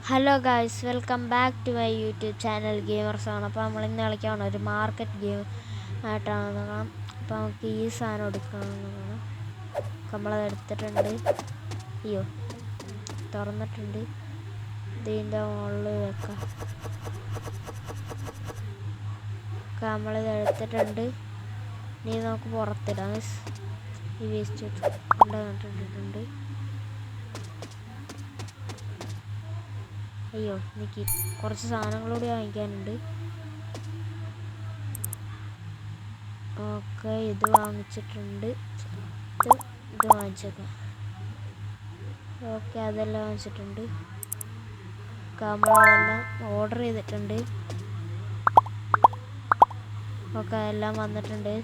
Hello guys, welcome back to my YouTube channel gamers ആണ്. അപ്പോൾ നമ്മൾ ഇന്ന് കളിക്കാവുന്ന ഒരു മാർക്കറ്റ് ഗെയിം ആയിട്ടാണ് നോക്കണം. അപ്പോൾ നമുക്ക് ഈ സാധനം എടുക്കണമെന്ന് നോക്കണം. നമ്മളത് എടുത്തിട്ടുണ്ട്. അയ്യോ, തുറന്നിട്ടുണ്ട്. ഇതിൻ്റെ മുകളിൽ വെക്കാം. നമ്മളിത് എടുത്തിട്ടുണ്ട്. ഇനി നമുക്ക് പുറത്തിടാം. ഈ വേസ്റ്റ് കൊണ്ടുവന്നിട്ടുണ്ട്. അയ്യോ, എനിക്ക് കുറച്ച് സാധനങ്ങളൂടെ വാങ്ങിക്കാനുണ്ട്. ഓക്കെ, ഇത് വാങ്ങിച്ചിട്ടുണ്ട്. ഇത് വാങ്ങിച്ചേക്കാം. ഓക്കെ, അതെല്ലാം വാങ്ങിച്ചിട്ടുണ്ട്. നമ്മളെല്ലാം ഓർഡർ ചെയ്തിട്ടുണ്ട്. ഓക്കെ, എല്ലാം വന്നിട്ടുണ്ട്.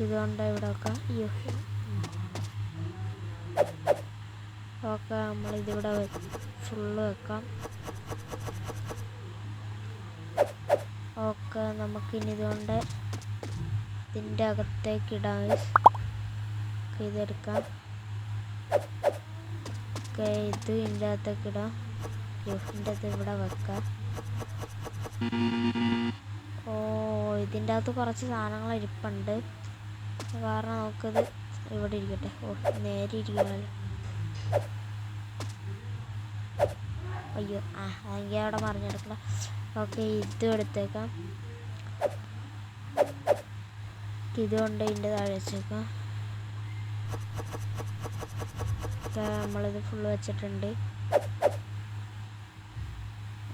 ഇതുകൊണ്ട് ഇവിടെ വെക്കാം. അയ്യോ, ഓക്കെ, നമ്മളിതിവിടെ ഫുള്ള് വെക്കാം. ഓക്കെ, നമുക്കിനി ഇതുകൊണ്ട് ഇതിൻ്റെ അകത്തേക്ക് ഇടാം. ഇതെടുക്കാം. ഓക്കെ, ഇത് ഇതിൻ്റെ അകത്തേക്ക് ഇടാം. ഇതിൻ്റെ അകത്ത് ഇവിടെ വെക്കാം. ഓ, ഇതിൻ്റെ അകത്ത് കുറച്ച് സാധനങ്ങൾ ഇരിപ്പുണ്ട്. കാരണം നമുക്കിത് ഇവിടെ ഇരിക്കട്ടെ. ഓ, നേരെ ഇരിക്കണമല്ലോ. അയ്യോ, അതെങ്കിൽ അവിടെ മറിഞ്ഞെടുക്കണം. ഓക്കെ, ഇതും എടുത്തേക്കാം. ഇതുകൊണ്ട് ഇതിൻ്റെ താഴെ വെച്ചേക്കാം. നമ്മളിത് ഫുള്ള് വെച്ചിട്ടുണ്ട്.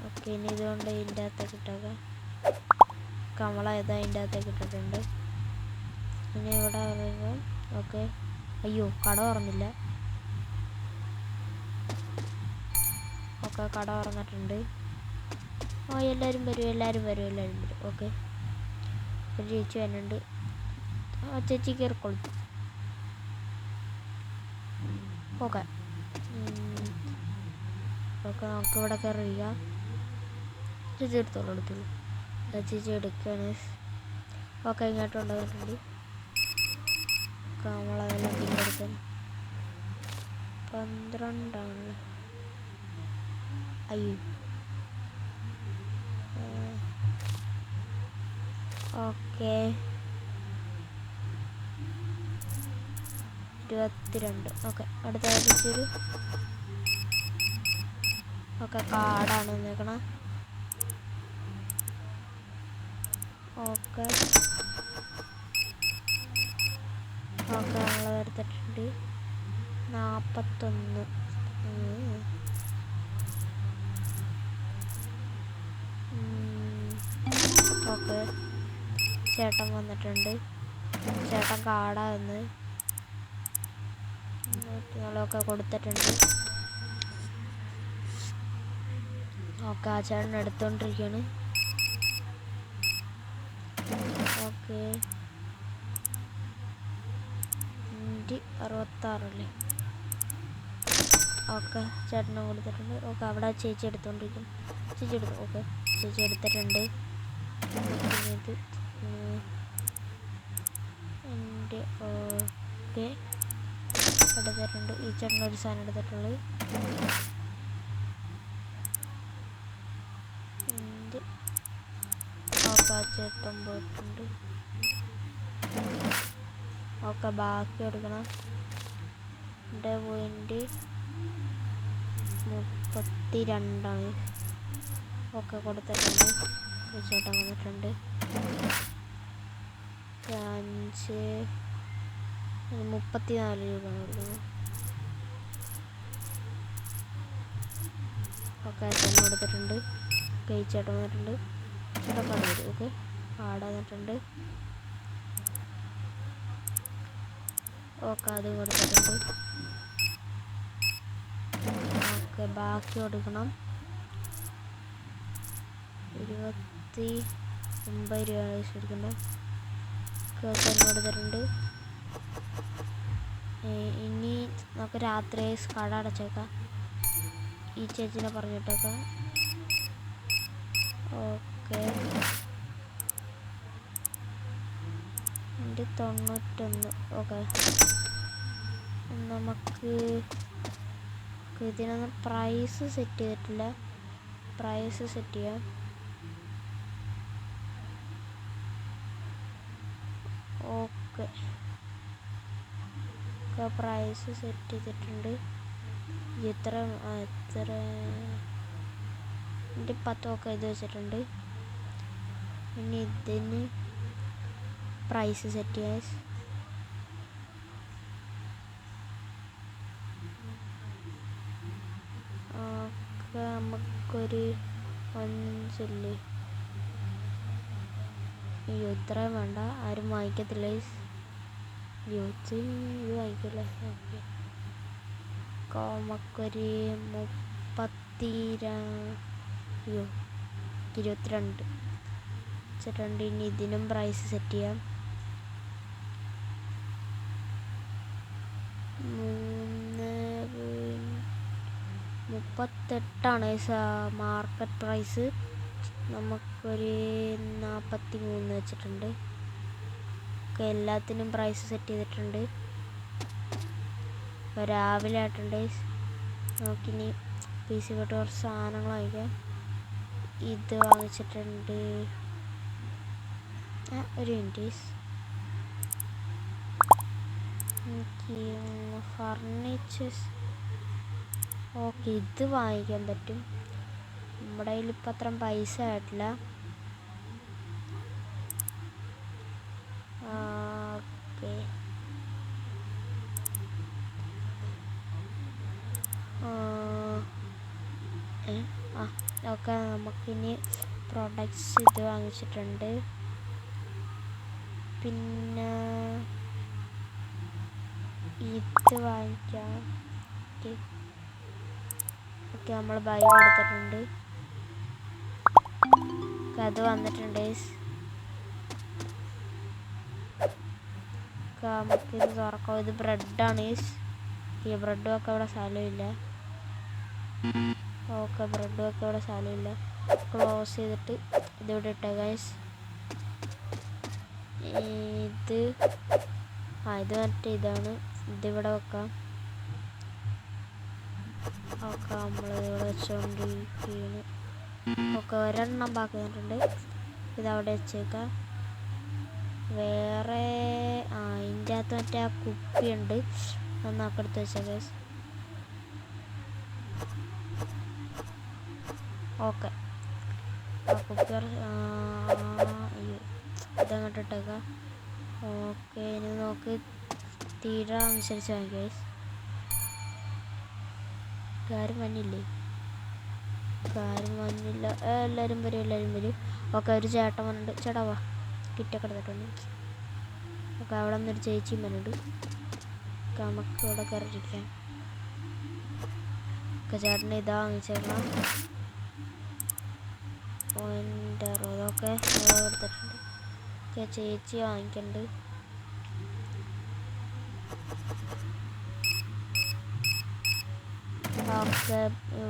ഓക്കെ, ഇനി ഇതുകൊണ്ട് ഇതിൻ്റെ അകത്തേക്ക് ഇട്ടേക്കാം. കമള ഇതാ ഇതിൻ്റെ അകത്തേക്ക് ഇട്ടിട്ടുണ്ട്. ഇനി ഇവിടെ പറയുമ്പോൾ ഓക്കെ. അയ്യോ, കട തുറന്നില്ല. ഓക്കെ, കട തുറന്നിട്ടുണ്ട്. ഓ, എല്ലാവരും വരും. ഓക്കെ, ഒരു ചേച്ചി വരുന്നുണ്ട്. ആ ചേച്ചി കയറിക്കൊള്ളു. ഓക്കെ, നമുക്കിവിടെ കയറിയിരിക്കാം. ചേച്ചി എടുത്തോളൂ. ചേച്ചി എടുക്കുകയാണ്. ഓക്കെ, ഇങ്ങോട്ട് കൊണ്ടുവന്നിട്ടുണ്ട്. നമ്മളതെല്ലാം പിന്നെടുക്കാൻ 12 അയ്യോ. ഓക്കെ, 22. ഓക്കെ, അടുത്ത ആഴ്ചയൊരു ഓക്കെ കാർഡാണ് നിൽക്കണം. ഓക്കെ, നമ്മൾ എടുത്തിട്ടുണ്ട്. 41. ഓക്കെ, ചേട്ടൻ വന്നിട്ടുണ്ട്. ചേട്ടൻ കാർഡാന്ന് ഞങ്ങളൊക്കെ കൊടുത്തിട്ടുണ്ട്. ഓക്കെ, ആ ചേട്ടൻ എടുത്തോണ്ടിരിക്കുകയാണ്. ഓക്കെ, 66 ഓക്കെ, ചേട്ടനെ കൊടുത്തിട്ടുണ്ട്. ഓക്കെ, അവിടെ ചേച്ചി എടുത്തോണ്ടിരിക്കുന്നു. ചേച്ചി എടുത്തു. ഓക്കെ, ചേച്ചി എടുത്തിട്ടുണ്ട്. ഇത് എൻ്റെ ഓക്കെ എടുത്തിട്ടുണ്ട്. ഈ ചേട്ടൻ ഒരു സാധനം എടുത്തിട്ടുള്ളത്. ഓക്കെ, ആ ചേട്ടൻ പോയിട്ടുണ്ട്. ഓക്കെ, ബാക്കി എടുക്കണം. എൻ്റെ പോയിൻ്റ് 32. ഓക്കെ, കൊടുത്തിട്ടുണ്ട്. ചേട്ടൻ വന്നിട്ടുണ്ട്. 34 രൂപ കൊടുക്കുന്നത്. ഓക്കെ, ചേട്ടൻ കൊടുത്തിട്ടുണ്ട്. ചേട്ടൻ വന്നിട്ടുണ്ട്. ചേട്ടൻ കട വരും. ഓക്കെ, കാർഡ് വന്നിട്ടുണ്ട്. ഓക്കെ, അത് കൊടുത്തിട്ടുണ്ട്. ഓക്കെ, ബാക്കി കൊടുക്കണം. 29 രൂപയാണ് കൊടുക്കേണ്ടത്. ചേട്ടൻ കൊടുത്തിട്ടുണ്ട്. ഇനി നമുക്ക് രാത്രി കട അടച്ചേക്കാം. ഈ ചേച്ചിനെ പറഞ്ഞിട്ടേക്കാം. ഓക്കെ, 91. ഓക്കെ, നമുക്ക് ഇതിനൊന്നും പ്രൈസ് സെറ്റ് ചെയ്തിട്ടില്ല. പ്രൈസ് സെറ്റ് ചെയ്യാം. ഓക്കെ, പ്രൈസ് സെറ്റ് ചെയ്തിട്ടുണ്ട്. എത്ര 10 ഒക്കെ ഇത് വെച്ചിട്ടുണ്ട്. ഇനി ഇതിന് പ്രൈസ് സെറ്റ് ചെയ്യാം. നമുക്കൊരു 5 അയ്യോ ഇത്രയും വേണ്ട, ആരും വാങ്ങിക്കത്തില്ല. ഇത് വാങ്ങിക്കില്ല. ഓക്കെ, നമുക്കൊരു 22 വെച്ചിട്ടുണ്ട്. ഇനി ഇതിനും പ്രൈസ് സെറ്റ് ചെയ്യാം. 38 മാർക്കറ്റ് പ്രൈസ്. നമുക്കൊരു 43 വെച്ചിട്ടുണ്ട്. എല്ലാത്തിനും പ്രൈസ് സെറ്റ് ചെയ്തിട്ടുണ്ട്. രാവിലെ ആയിട്ടുണ്ട്. നമുക്കിനി PC പോയിട്ട് കുറച്ച് സാധനങ്ങൾ വാങ്ങിക്കാം. ഇത് വാങ്ങിച്ചിട്ടുണ്ട്. ഒരു മിനിറ്റ്, എനിക്ക് ഫർണിച്ചേഴ്സ്. ഓക്കെ, ഇത് വാങ്ങിക്കാൻ പറ്റും. നമ്മുടെ കയ്യിൽ ഇപ്പം അത്രയും പൈസ ആയിട്ടില്ല. ഓക്കെ, ഓക്കെ, നമുക്കിനി പ്രോഡക്ട്സ് ഇത് വാങ്ങിച്ചിട്ടുണ്ട്. പിന്നെ ഇത് വാങ്ങിക്കാം. ഓക്കെ, നമ്മൾ ബൈ കൊടുത്തിട്ടുണ്ട്. അത് വന്നിട്ടുണ്ട്. നമുക്കിത് തുറക്കാം. ഇത് ബ്രെഡാണ്. ഈ ബ്രെഡ് വെക്കാൻ ഇവിടെ സ്ഥലമില്ല. ഓക്കെ, ബ്രെഡ് വെക്കാൻ ഇവിടെ സ്ഥലമില്ല. ക്ലോസ് ചെയ്തിട്ട് ഇതിവിടെ ഇട്ടേ ഗൈസ്. ഇത് മറ്റേ ഇതാണ്. ഇതിവിടെ വെക്കാം. ഓക്കെ, നമ്മളിവിടെ വെച്ചോണ്ടിരിക്കുകയാണ്. ഓക്കെ, ഒരെണ്ണം ബാക്കി വന്നിട്ടുണ്ട്. ഇതവിടെ വെച്ചേക്കാം. വേറെ ഇതിൻ്റെ അകത്ത് മറ്റേ ആ കുപ്പിയുണ്ട്, ഒന്നൊക്കെ എടുത്ത് വെച്ചേക്കാം. ഓക്കെ, ആ കുപ്പി ഇതങ്ങോട്ട് ഇട്ടേക്കാം. ഓക്കെ, ഇനി നമുക്ക് തീരെ അനുസരിച്ച് വാങ്ങിക്കാം. കാര്യം വന്നില്ലേ? കാര്യം വന്നില്ല. എല്ലാവരും വരും. ഓക്കെ, ഒരു ചേട്ടൻ വന്നിട്ട്. ചേട്ടാ വാ, കിറ്റൊക്കെ എടുത്തിട്ടുണ്ട്. ഓക്കെ, അവിടെ നിന്നൊരു ചേച്ചിയും വന്നിട്ട്. നമുക്ക് ഇവിടെ കയറിയിരിക്കാം. ഓക്കെ, ചേട്ടന് ഇതാ വാങ്ങിച്ചേക്കണം. ഇതൊക്കെ എടുത്തിട്ടുണ്ട്. ഓക്കെ, ചേച്ചി വാങ്ങിക്കുന്നുണ്ട്.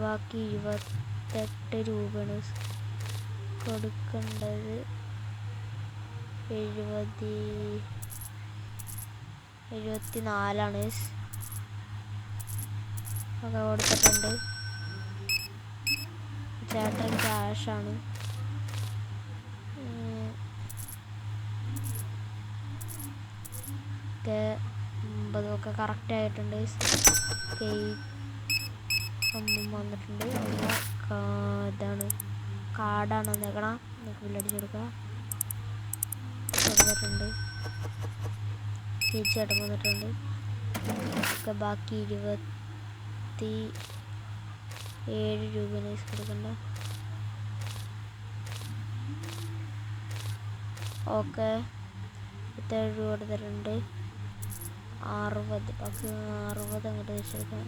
ബാക്കി 28 രൂപയാണ് കൊടുക്കേണ്ടത്. 74 ഒക്കെ കൊടുത്തിട്ടുണ്ട്. ചേട്ടൻ ക്യാഷാണ്. ഒക്കെ 50 ഒക്കെ കറക്റ്റ് ആയിട്ടുണ്ട്. വന്നിട്ടുണ്ട്. ഇതാണ് കാർഡാണ് വന്നേക്കണം. നമുക്ക് ബില്ലടിച്ച് കൊടുക്കാം. കൊടുത്തിട്ടുണ്ട്. ചേച്ചിയായിട്ടും വന്നിട്ടുണ്ട്. ഒക്കെ ബാക്കി 27 രൂപ കൊടുക്കണ്ട. ഓക്കെ, 27 രൂപ കൊടുത്തിട്ടുണ്ട്. 60 ബാക്കി 60 അങ്ങോട്ട് വെച്ചെടുക്കാം.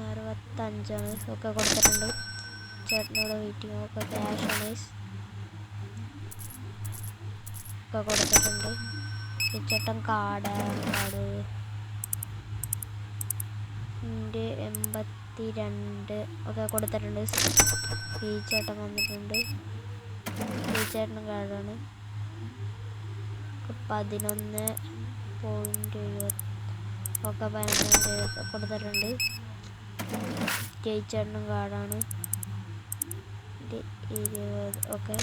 65 ഒക്കെ കൊടുത്തിട്ടുണ്ട്. ചേട്ടനോട് വെയിറ്റിംഗ്. ഒക്കെ ക്യാഷാണ് ഒക്കെ കൊടുത്തിട്ടുണ്ട്. ഈ ചേട്ടൻ കാർഡ് 82 ഒക്കെ കൊടുത്തിട്ടുണ്ട്. ഈ ചേട്ടൻ വന്നിട്ടുണ്ട്. ഈ ചേട്ടനും കാർഡാണ്. 11.70 ഒക്കെ 15 കൊടുത്തിട്ടുണ്ട്. ജയിച്ചേട്ടനും കാർഡാണ് 20. ഓക്കെ,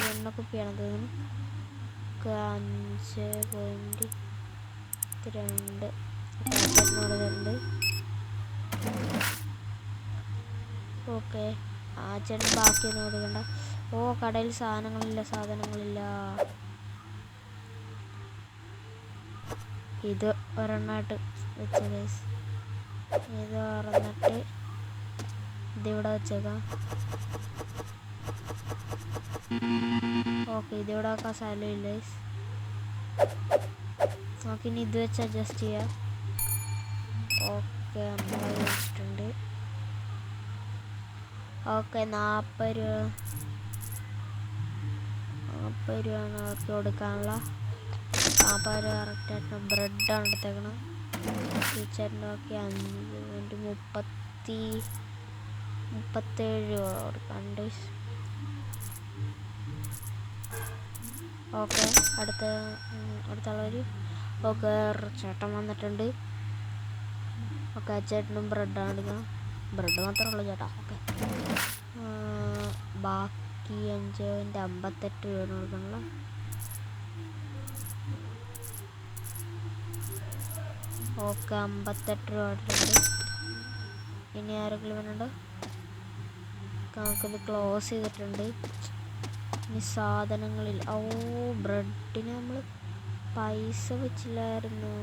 എണ്ണക്കുപ്പിയാണ് തോന്നുന്നു. 5.2 ചേട്ടനോട്. ഓക്കെ, ആ ചേട്ടൻ ബാക്കിയൊന്നും കൊടുക്കണ്ട. ഓ, കടയിൽ സാധനങ്ങളില്ല. ഇത് ഒരെണ്ണമായിട്ട് വെച്ച ഗൈസ്. ഇത് തുറന്നിട്ട് ഇതിവിടെ വെച്ചേക്കാം. ഓക്കെ, ഇതിവിടെ വെക്കാൻ സ്ഥലമില്ല ഗൈസ്. നമുക്കിനി ഇത് വെച്ച് അഡ്ജസ്റ്റ് ചെയ്യാം. ഓക്കെ, നമ്മളത് വെച്ചിട്ടുണ്ട്. ഓക്കെ, 40 രൂപയാണ് അവർക്ക് കൊടുക്കാനുള്ള. 40 രൂപ കറക്റ്റായിട്ട്. ബ്രെഡാണ് എടുത്തേക്കണം. ടീച്ചറിൻ്റെ ഒക്കെ 37 രൂപ കൊടുക്കാണ്ട്. ഓക്കെ, അടുത്തുള്ളവർ. ഓക്കെ, ചേട്ടൻ വന്നിട്ടുണ്ട്. ഓക്കെ, ചേട്ടനും ബ്രെഡാണ് എടുക്കണം. ബ്രെഡ് മാത്രമേ ഉള്ളൂ ചേട്ടാ. ഓക്കെ, ബാക്കി 5.58 രൂപ കൊടുക്കണല്ലോ. ഓക്കെ, 58 രൂപ ഇട്ടിട്ടുണ്ട്. ഇനി ആരെങ്കിലും വേണുണ്ടോ? നമുക്കിത് ക്ലോസ് ചെയ്തിട്ടുണ്ട്. ഇനി സാധനങ്ങളിൽ ബ്രെഡിന് നമ്മൾ പൈസ വെച്ചില്ലായിരുന്നു.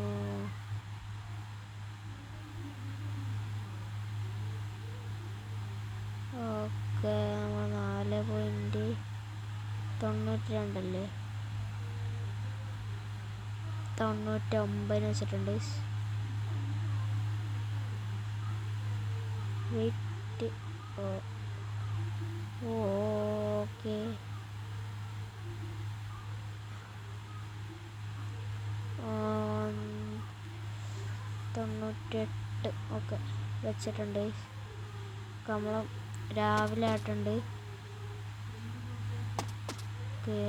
ഓക്കെ, നമ്മൾ 4.92 അല്ലേ, 99 വെച്ചിട്ടുണ്ട്. വെയിറ്റ്. ഓക്കെ, 98. ഓക്കെ, വെച്ചിട്ടുണ്ട്. നമ്മൾ രാവിലെ ആയിട്ടുണ്ട്. ഓക്കെ,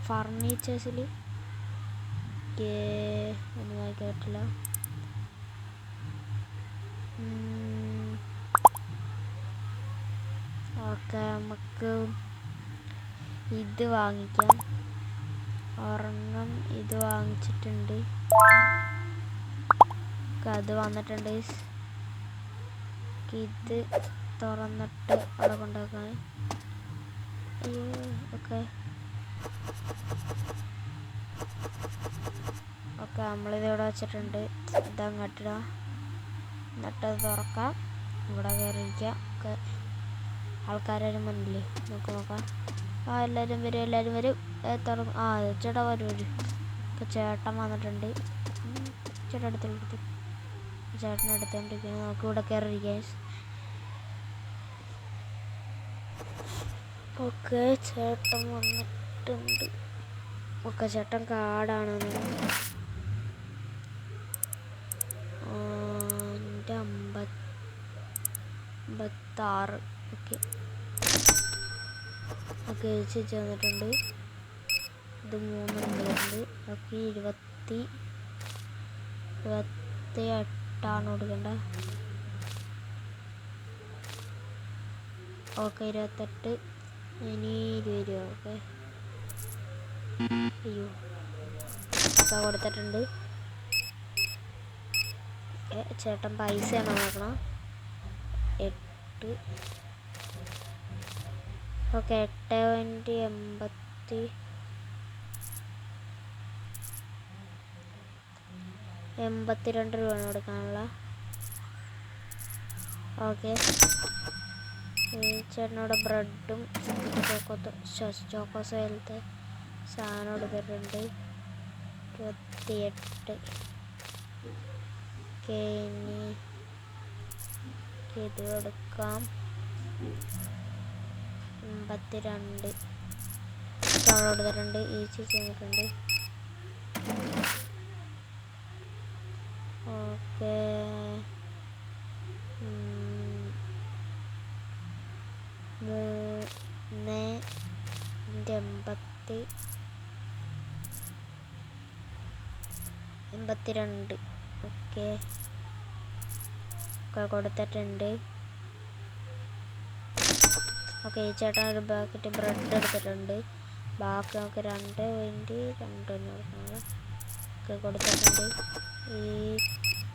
ഫർണിച്ചേഴ്സിൽ ഒന്നും വായിക്കാൻ പറ്റില്ല. ഓക്കെ, നമുക്ക് ഇത് വാങ്ങിക്കാം. ഒരെണ്ണം ഇത് വാങ്ങിച്ചിട്ടുണ്ട്. അത് വന്നിട്ടുണ്ട്. ഇത് തുറന്നിട്ട് അവിടെ കൊണ്ടുവെക്കാൻ. ഓക്കെ, നമ്മളിതിവിടെ വെച്ചിട്ടുണ്ട്. ഇതങ്ങോട്ടിടാം, എന്നിട്ട് തുറക്കാം. ഇവിടെ കയറിയിരിക്കാം. ഓക്കെ, ആൾക്കാരും മുന്നിൽ നോക്കാം. എല്ലാവരും വരും. തുറന്നു. ചേട്ടാ വരും. ഇപ്പോൾ ചേട്ടൻ വന്നിട്ടുണ്ട്. ചേട്ടൻ എടുത്തോണ്ടിരിക്കുന്നത്. നമുക്ക് ഇവിടെ കയറിയിരിക്കാം. ഓക്കെ, ചേട്ടൻ വന്നിട്ടുണ്ട്. ഓക്കെ, ചേട്ടൻ കാർഡാണ്. 56. ഓക്കെ, ചേച്ചി വന്നിട്ടുണ്ട്. ഇത് 3 ഉണ്ട്. ഓക്കെ, 28 കൊടുക്കണ്ട. ഓക്കെ, 28. ഇനി 20 രൂപ. ഓക്കെ, അയ്യോ, ഒക്കെ കൊടുത്തിട്ടുണ്ട്. ചേട്ടൻ പൈസയാണ് നോക്കണം. 8. ഓക്കെ, 8.82 രൂപയാണ് കൊടുക്കാനുള്ള. ഓക്കെ, ചേട്ടനോട് ബ്രെഡും ചോക്കോസ് പോലത്തെ സാധനം എടുത്തിട്ടുണ്ട്. 28. ഓക്കെ, ഇനി ഇത് കൊടുക്കാം. 52 ഡൗൺലോഡ് ചെയ്തിട്ടുണ്ട്. ഈ ചേച്ചി വന്നിട്ടുണ്ട്. ഓക്കെ, 3.80 82. ഓക്കെ കൊടുത്തിട്ടുണ്ട്. ഓക്കെ ഈ ചേട്ടൻ ഒരു പാക്കറ്റ് ബ്രെഡ് എടുത്തിട്ടുണ്ട്. ബാക്കി നമുക്ക് 2.2 കൊടുക്കുന്നത് ഒക്കെ കൊടുത്തിട്ടുണ്ട്. ഈ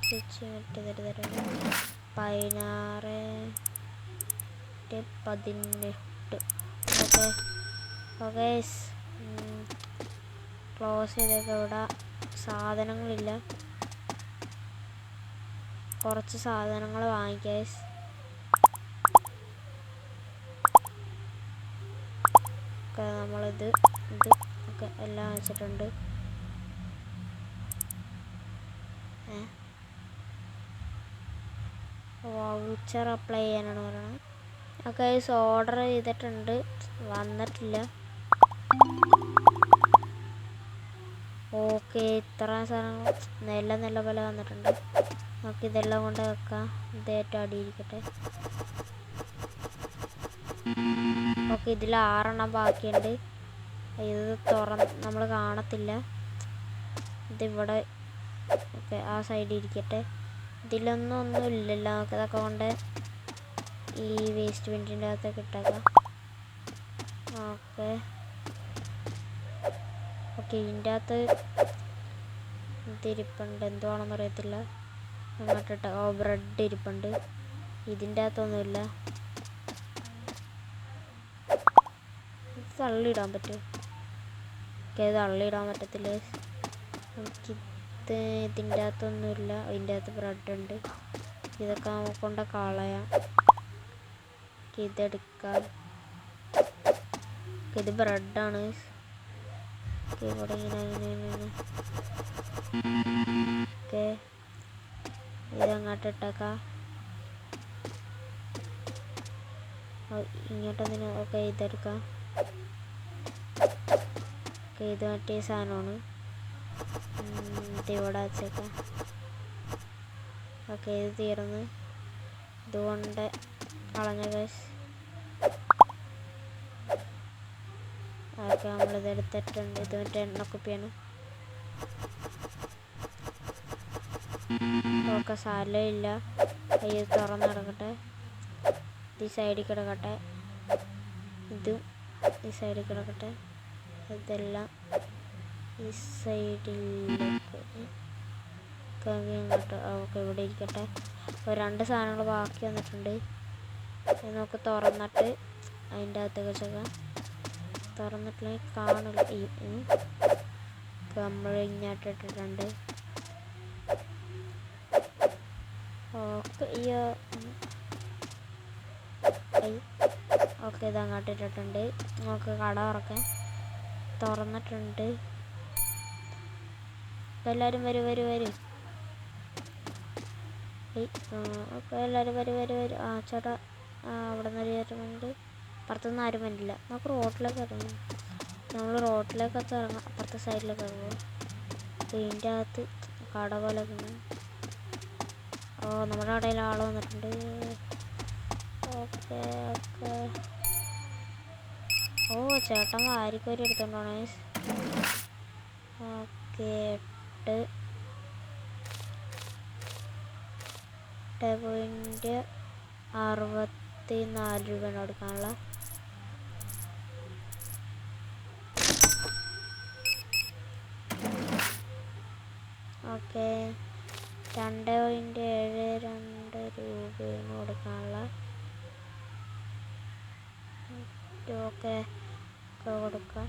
സ്വിച്ച് തരുന്നുണ്ട് 16-18. ഓക്കെ ഓക്കെ ക്ലോസ് ചെയ്തൊക്കെ. ഇവിടെ സാധനങ്ങളില്ല, കുറച്ച് സാധനങ്ങൾ വാങ്ങിക്കാം. ഒക്കെ നമ്മളിത് ഒക്കെ എല്ലാം വെച്ചിട്ടുണ്ട്. വൗച്ചർ അപ്ലൈ ചെയ്യാനാണ് പറയുന്നത്. ഒക്കെ ഓർഡർ ചെയ്തിട്ടുണ്ട്, വന്നിട്ടില്ല. ഓക്കെ ഇത്ര സാധനങ്ങൾ നല്ല പോലെ വന്നിട്ടുണ്ട്. നമുക്ക് ഇതെല്ലാം കൊണ്ട് വെക്കാം. ഇത് ഏറ്റവും അടിയിരിക്കട്ടെ. ഓക്കെ ഇതിൽ 6 എണ്ണം ബാക്കിയുണ്ട്. ഇത് നമ്മൾ കാണത്തില്ല. ഇതിവിടെ ഓക്കെ ആ സൈഡിൽ ഇരിക്കട്ടെ. ഒന്നും ഇല്ലല്ലോ. നമുക്ക് ഇതൊക്കെ കൊണ്ട് ഈ വേസ്റ്റ് ബിന്നിൻ്റെ അകത്തൊക്കെ ഇട്ടേക്കാം. ഓക്കെ ഇതിൻ്റെ അകത്ത് ഇതിരിപ്പുണ്ട്, എന്തുവാണെന്ന് അറിയത്തില്ല. അങ്ങോട്ടിട്ട ബ്രെഡ് ഇരിപ്പുണ്ട്. ഇതിൻ്റെ അകത്തൊന്നുമില്ല. തള്ളിയിടാൻ പറ്റുമോ? ഓക്കെ തള്ളിയിടാൻ പറ്റത്തില്ല. ഇതിൻ്റെ അകത്തൊന്നുമില്ല. ഇതിൻ്റെ അകത്ത് ബ്രെഡ് ഉണ്ട്. ഇതൊക്കെ നമുക്ക് കൊണ്ട് കളയാം. ഇതെടുക്കാം. ഇത് ബ്രെഡാണ്. ഇവിടെ ഇങ്ങനെ ഓക്കെ ഇതങ്ങോട്ട് ഇട്ടേക്കാം. ഇങ്ങോട്ടൊന്നിന് ഓക്കെ ഇതെടുക്കാം. ഓക്കെ ഇത് മറ്റേ സാധനമാണ്. ഇവിടെ വെച്ചേക്കാം. ഓക്കെ ഇത് തീർന്ന്. ഇതുകൊണ്ട് കളഞ്ഞ കേസ്. ഓക്കെ നമ്മളിത് എടുത്തിട്ടുണ്ട്. ഇത് മറ്റേ എണ്ണക്കുപ്പിയാണ്. ഓക്കെ സാലയില്ല. ഇത് തുറന്ന് കിടക്കട്ടെ. ഈ സൈഡിൽ കിടക്കട്ടെ. ഇതും ഈ സൈഡിൽ കിടക്കട്ടെ. ഇതെല്ലാം ഈ സൈഡിലേക്ക് ഇങ്ങോട്ട് ഓക്കെ ഇവിടെ ഇരിക്കട്ടെ. അപ്പോൾ 2 സാധനങ്ങൾ ബാക്കി വന്നിട്ടുണ്ട്. നമുക്ക് തുറന്നിട്ട് അതിൻ്റെ അകത്തേക്ക് വെച്ചേക്കാം. തുറന്നിട്ടില്ലെങ്കിൽ കാണില്ല. നമ്മൾ ഇങ്ങോട്ട് ഇട്ടിട്ടുണ്ട്. ഓക്കെ ഓക്കെ ഇത് അങ്ങോട്ട് ഇട്ടിട്ടുണ്ട്. നമുക്ക് കട തുറക്കാൻ തുറന്നിട്ടുണ്ട്. എല്ലാവരും വരും. ഓക്കെ എല്ലാവരും വരും. ആ ചേട്ടാ അവിടെ നിന്ന് വരുന്നുണ്ട്. അപ്പുറത്തൊന്നും ആരും വരില്ല. നമുക്ക് റോട്ടിലേക്ക് ഇറങ്ങാം. നമ്മൾ റോട്ടിലേക്കൊക്കെ ഇറങ്ങാം. അപ്പുറത്തെ സൈഡിലേക്ക് ഇറങ്ങും. ഇതിൻ്റെ അകത്ത് കട പോലെ ഓ നമ്മുടെ കടയിൽ ആൾ വന്നിട്ടുണ്ട്. ഓക്കെ ഓ ചേട്ടൻ വാരിക്കോരി എടുത്തോണ്ടാണ്. ഓക്കെ 8.64 രൂപയാണ് കൊടുക്കാനുള്ള. ഓക്കെ 2.72 രൂപയാണ് കൊടുക്കാനുള്ള. ഓക്കെ കൊടുക്കാം.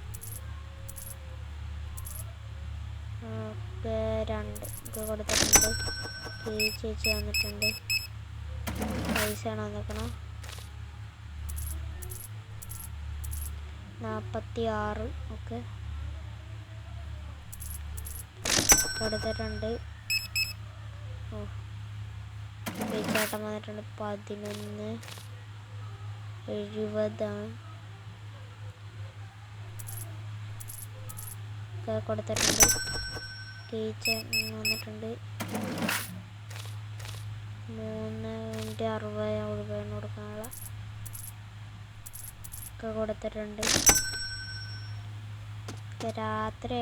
ഓക്കെ 2 കൊടുത്തിട്ടുണ്ട്. ചേച്ചി വന്നിട്ടുണ്ട്. പൈസ ആണോ നോക്കണം. 46 ഓക്കെ കൊടുത്തിട്ടുണ്ട്. ഓ ചേട്ടൻ വന്നിട്ടുണ്ട്. 11.70 ഒക്കെ കൊടുത്തിട്ടുണ്ട്. ചേച്ചൻ വന്നിട്ടുണ്ട്. 3.60 രൂപയാണ് കൊടുക്കാനുള്ള. ഒക്കെ കൊടുത്തിട്ടുണ്ട്. രാത്രി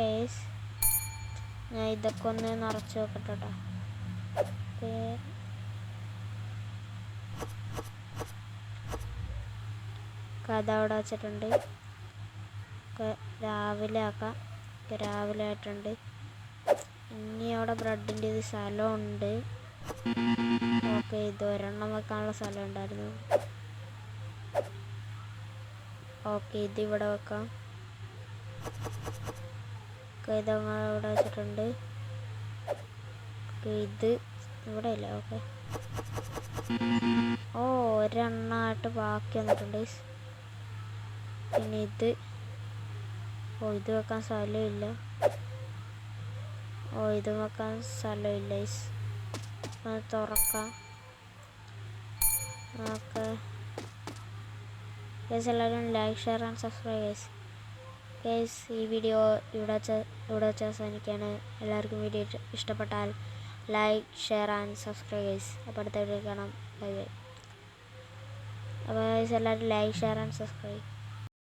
ഞാൻ ഇതൊക്കെ ഒന്ന് നിറച്ച് വെക്കട്ടെ കേട്ടോ. കഥ അവിടെ വെച്ചിട്ടുണ്ട്. രാവിലെ ആക്കാം. രാവിലെ ആയിട്ടുണ്ട്. ഇനി അവിടെ ബ്രെഡിൻ്റെ ഇത് സ്ഥലമുണ്ട്. ഓക്കെ, ഇത് ഒരെണ്ണം വെക്കാനുള്ള സ്ഥലം ഉണ്ടായിരുന്നു. ഓക്കെ, ഇത് ഇവിടെ വെക്കാം. ഇത് അവിടെ വെച്ചിട്ടുണ്ട്. ഇത് ഇവിടെ ഇല്ല. ഓക്കെ, ഓ ഒരെണ്ണമായിട്ട് ബാക്കി വന്നിട്ടുണ്ട്. പിന്നെ ഇത്, ഓ ഇത് വെക്കാൻ സ്ഥലമില്ല. ഓ ഇത് വെക്കാൻ സ്ഥലമില്ല. അത് തുറക്കാം. ഓക്കെ ഗൈസ്, എല്ലാവരും like, share and subscribe guys. ഈ വീഡിയോ ഇവിടെ വെച്ച് അവസാനിക്കുകയാണ്. എല്ലാവർക്കും വീഡിയോ ഇഷ്ടപ്പെട്ടാൽ like, share and subscribe guys. അപ്പോൾ അടുത്ത വീഡിയോ കാണാം. Bye bye. അപ്പോൾ ഗൈസ് എല്ലാവരും ലൈക്ക്, ഷെയർ ആൻഡ് സബ്സ്ക്രൈബ്.